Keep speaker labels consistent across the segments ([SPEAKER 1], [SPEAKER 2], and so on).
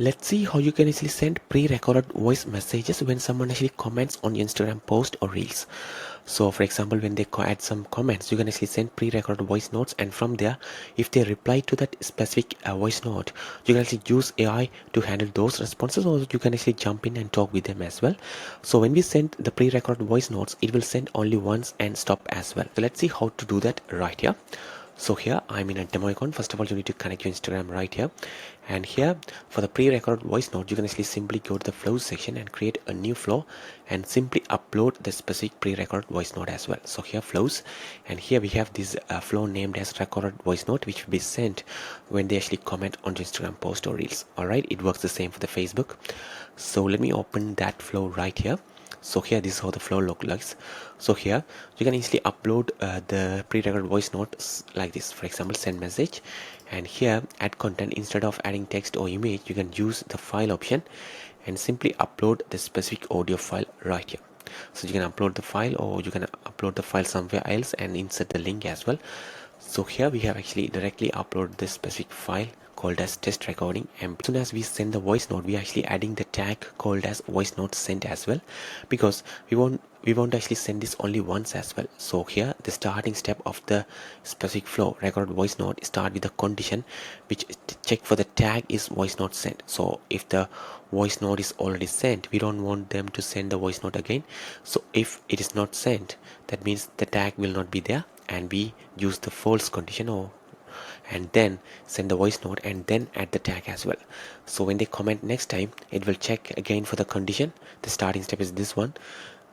[SPEAKER 1] Let's see how you can easily send pre-recorded voice messages when someone actually comments on your Instagram post or reels. So for example, when they add some comments, you can actually send pre-recorded voice notes, and from there, if they reply to that specific voice note, you can actually use AI to handle those responses, or you can actually jump in and talk with them as well. So when we send the pre-recorded voice notes, it will send only once and stop as well. So let's see how to do that right here. So here I'm in a demo icon. First of all, you need to connect your Instagram right here, and here for the pre-recorded voice note, you can actually simply go to the flows section and create a new flow and simply upload the specific pre-recorded voice note as well. So here flows, and here we have this flow named as recorded voice note, which will be sent when they actually comment on the Instagram post or reels. All right, it works the same for the Facebook. So let me open that flow right here. So here this is how the flow looks like. So here you can easily upload the pre-recorded voice notes like this. For example, send message, and here add content. Instead of adding text or image, you can use the file option and simply upload the specific audio file right here. So you can upload the file, or you can upload the file somewhere else and insert the link as well. So here we have actually directly uploaded this specific file called as test recording, and as soon as we send the voice note, we are actually adding the tag called as voice note sent as well, because we won't actually send this only once as well. So here the starting step of the specific flow recorded voice note start with the condition which check for the tag is voice note sent. So if the voice note is already sent, we don't want them to send the voice note again. So if it is not sent, that means the tag will not be there, and we use the false condition, or and then send the voice note and then add the tag as well. So when they comment next time, it will check again for the condition. The starting step is this one.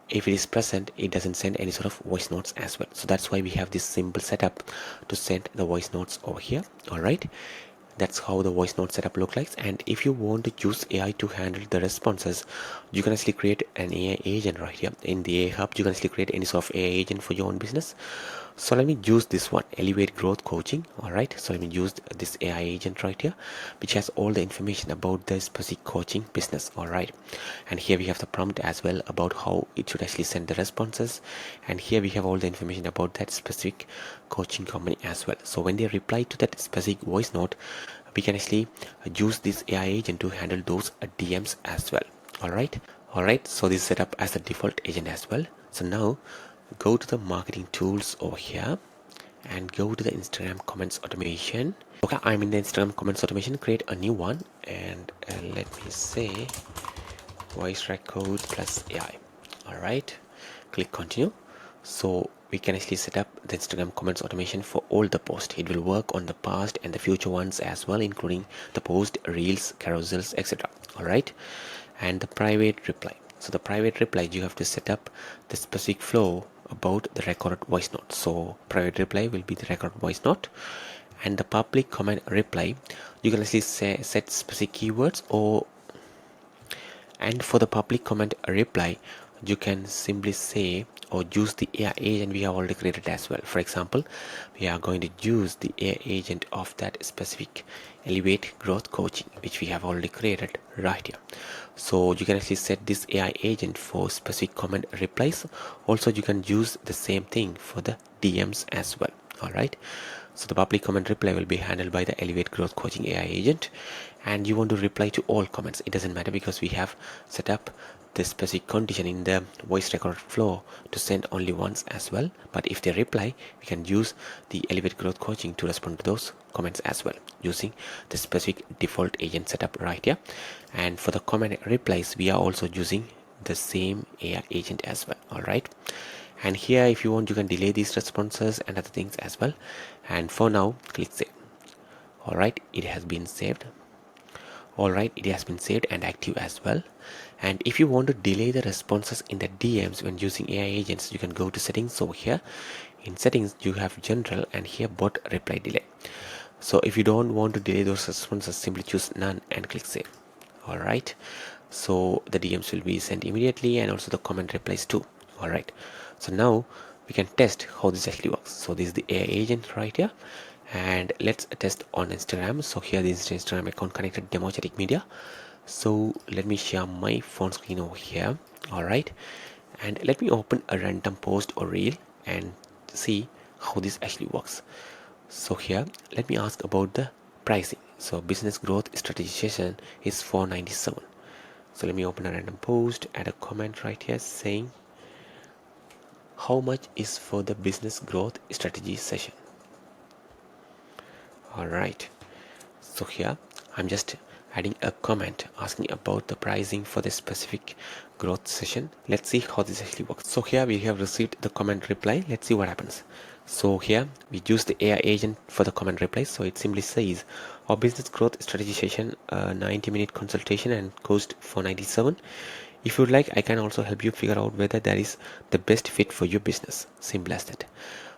[SPEAKER 1] If it is present, it doesn't send any sort of voice notes as well. So that's why we have this simple setup to send the voice notes over here. All right, that's how the voice note setup looks like. And if you want to use AI to handle the responses, you can actually create an AI agent right here in the AI hub. You can actually create any sort of AI agent for your own business. So let me use this one, Elevate Growth Coaching. All right, so let me use this AI agent right here, which has all the information about the specific coaching business. All right, and here we have the prompt as well about how it should actually send the responses, and here we have all the information about that specific coaching company as well. So when they reply to that specific voice note, we can actually use this AI agent to handle those DMs as well. All right, so this is set up as a default agent as well. So now go to the marketing tools over here and go to the Instagram comments automation. Okay, I'm in the Instagram comments automation. Create a new one, and let me say voice record plus AI. All right, click continue. So we can actually set up the Instagram comments automation for all the posts. It will work on the past and the future ones as well, including the post, reels, carousels, etc. All right, and the private reply. So the private reply, you have to set up the specific flow about the recorded voice note. So private reply will be the recorded voice note, and the public comment reply, you can actually set specific keywords, or and for the public comment reply, you can simply say or use the AI agent we have already created as well. For example, we are going to use the AI agent of that specific Elevate Growth Coaching, which we have already created right here. So you can actually set this AI agent for specific comment replies. Also, you can use the same thing for the DMs as well. All right, so the public comment reply will be handled by the Elevate Growth Coaching AI agent, and you want to reply to all comments. It doesn't matter because we have set up the specific condition in the voice record flow to send only once as well. But if they reply, we can use the Elevate Growth Coaching to respond to those comments as well using the specific default agent setup right here. And for the comment replies, we are also using the same AI agent as well. All right, and here if you want, you can delay these responses and other things as well. And for now, click save. All right, it has been saved. All right, it has been saved and active as well. And if you want to delay the responses in the DMs when using AI agents, you can go to settings over here. In settings, you have general, and here bot reply delay. So if you don't want to delay those responses, simply choose none and click save. All right, so the DMs will be sent immediately, and also the comment replies too. All right, so now we can test how this actually works. So this is the AI agent right here, and let's test on Instagram. So here this is Instagram account connected Demochatic Media. So let me share my phone screen over here. All right, and let me open a random post or reel and see how this actually works. So here let me ask about the pricing. So business growth strategy session is 497. So let me open a random post, add a comment right here saying how much is for the business growth strategy session. Alright, so here I'm just adding a comment asking about the pricing for the specific growth session. Let's see how this actually works. So here we have received the comment reply. Let's see what happens. So here we use the AI agent for the comment reply. So it simply says our business growth strategy session, 90-minute consultation and cost 497. If you would like, I can also help you figure out whether that is the best fit for your business. Simple as that.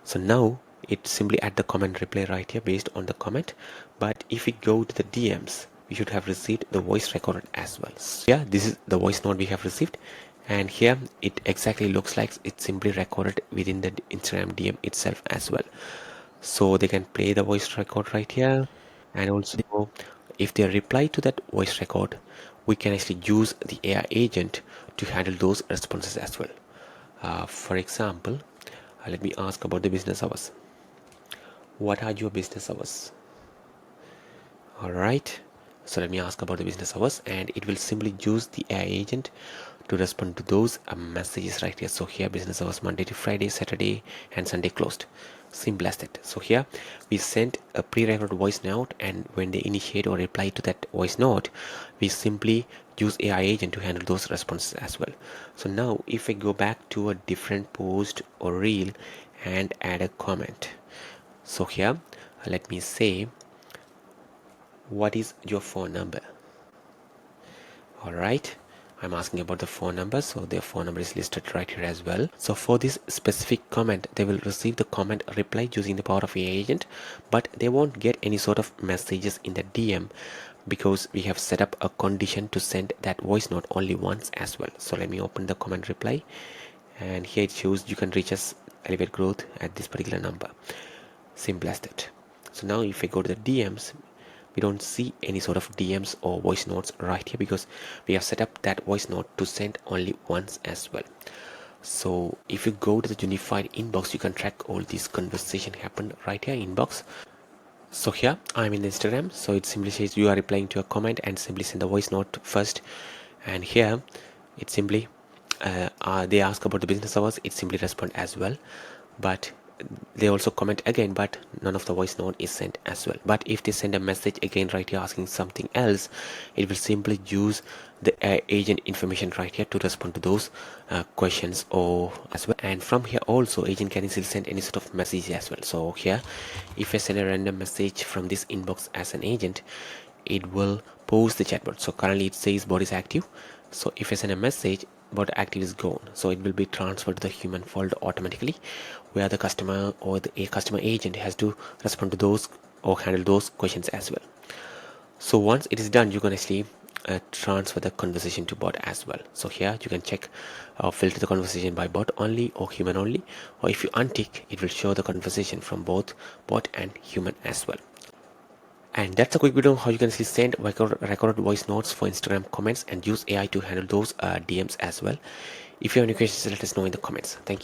[SPEAKER 1] So now it simply add the comment reply right here based on the comment. But if we go to the DMs, we should have received the voice recorded as well. So yeah, this is the voice note we have received, and here it exactly looks like it's simply recorded within the Instagram DM itself as well. So they can play the voice record right here, and also if they reply to that voice record, we can actually use the AI agent to handle those responses as well. For example, let me ask about the business hours. What are your business hours? Alright, so let me ask about the business hours, and it will simply use the AI agent to respond to those messages right here. So here business hours Monday to Friday, Saturday and Sunday closed. Simple as that. So here we sent a pre-recorded voice note, and when they initiate or reply to that voice note, we simply use AI agent to handle those responses as well. So now if I go back to a different post or reel and add a comment, so here let me say, what is your phone number? Alright, I'm asking about the phone number, so their phone number is listed right here as well. So for this specific comment, they will receive the comment reply using the power of AI agent, but they won't get any sort of messages in the DM because we have set up a condition to send that voice note only once as well. So let me open the comment reply, and here it shows you can reach us elevate growth at this particular number. Simple as that. So now if I go to the DMs, we don't see any sort of DMs or voice notes right here because we have set up that voice note to send only once as well. So if you go to the unified inbox, you can track all these conversation happened right here inbox. So here I'm in Instagram, so it simply says you are replying to a comment and simply send the voice note first, and here it simply they ask about the business hours, it simply respond as well, but they also comment again, but none of the voice note is sent as well. But if they send a message again right here asking something else, it will simply use the agent information right here to respond to those questions or as well. And from here also agent can easily send any sort of message as well. So here if I send a random message from this inbox as an agent, it will post the chatbot. So currently it says bot is active, so if I send a message bot active is gone, so it will be transferred to the human folder automatically, where the customer or the customer agent has to respond to those or handle those questions as well. So once it is done, you can actually transfer the conversation to bot as well. So here you can check filter the conversation by bot only or human only, or if you untick, it will show the conversation from both bot and human as well. And that's a quick video on how you can actually send recorded voice notes for Instagram comments and use AI to handle those DMs as well. If you have any questions, let us know in the comments. Thank you.